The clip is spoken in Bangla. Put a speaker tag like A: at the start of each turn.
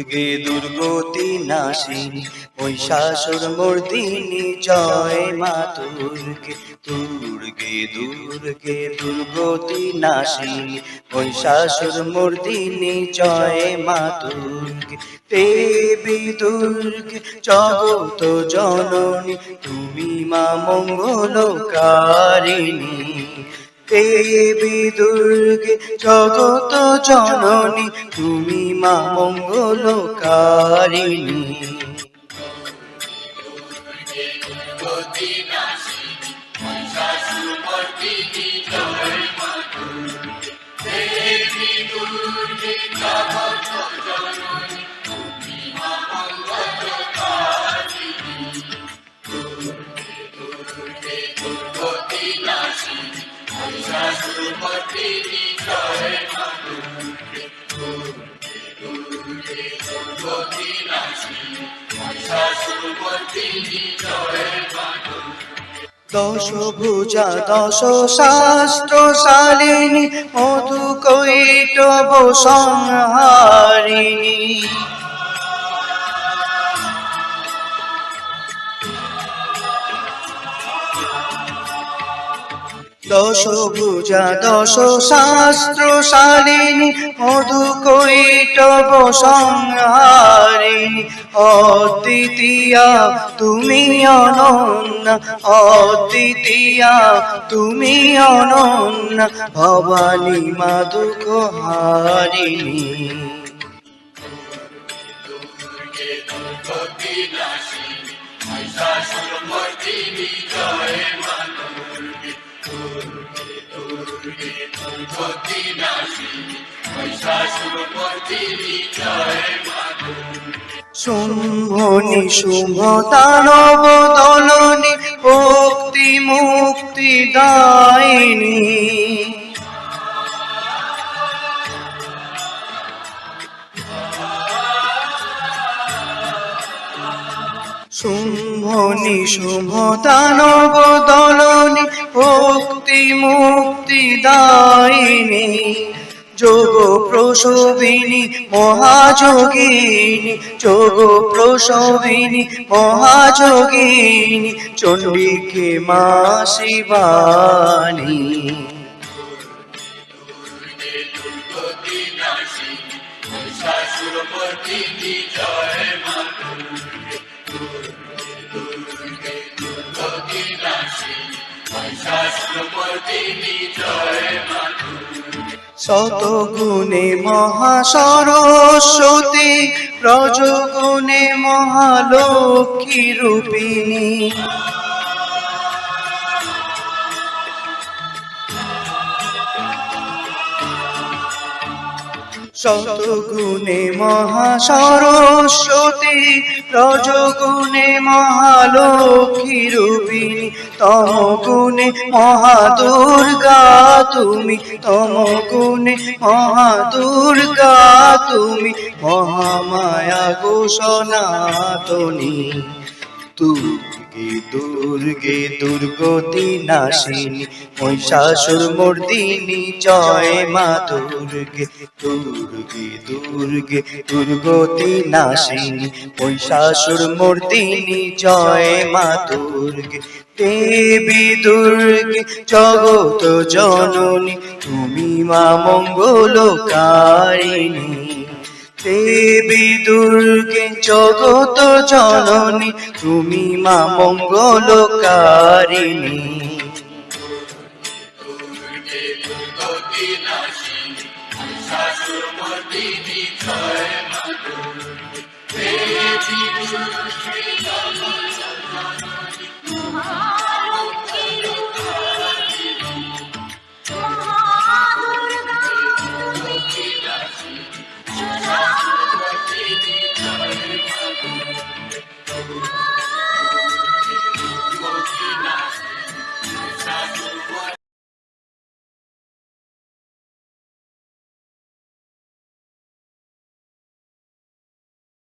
A: দুর্গে দুর্গতি নাশিনী মহিষাসুর মর্দিনী জয় মা দুর্গে দুর্গে দুর্গে দুর্গতি নাশিনী মহিষাসুর মর্দিনী জয় মা দুর্গে দেবী দুর্গে জগত জননী তুমি মা মঙ্গলকারিণী দেবী দুর্গে জগত জননী তুমি মা মঙ্গলকারিণী দশ ভুজা দশ শাস্ত্র শালিনী মধু কৈটব সংহারিণী দশ ভুজা দশ শাস্ত্র শালিনী মধু কৈটব সংহারিণী অদ্বিতীয়া তুমি অনন্যা অদ্বিতীয়া তুমি অনন্যা ভবানী মা দুঃখ হারিণী শুম্ভনি শুম্ভ দানব দলনী ভক্তি মুক্তি দায়িনী শুম্ভনি শুম্ভ দানব দলনী ভক্তি মুক্তি দায়িনী যোগ প্রসবিনী মহাযোগিনী যোগ প্রসবিনী মহাযোগিনী চণ্ডিকে মা শিবানী শতগুণে মহাসরস্বতী রজগুণে মহালক্ষ্মী রূপিণী শতগুণে মহাসরস্বতী রজগুণে মহালক্ষ্মী রূপিণী তমগুণে মহাদুর্গা তুমি তমগুণে মহাদুর্গা তুমি মহামায়া গো সনাতনী দুর্গে দুর্গে দুর্গতি নাশিনী মহিষাসুর মর্দিনী জয় মা দুর্গে দুর্গে দুর্গে দুর্গতি নাশিনী মহিষাসুর মর্দিনী জয় মা দুর্গে দেবী দুর্গে জগত জননী তুমি মা মঙ্গলকারিণী দেবী দুর্গে জগত জননী তুমি মা মঙ্গলকারিণী
B: Jai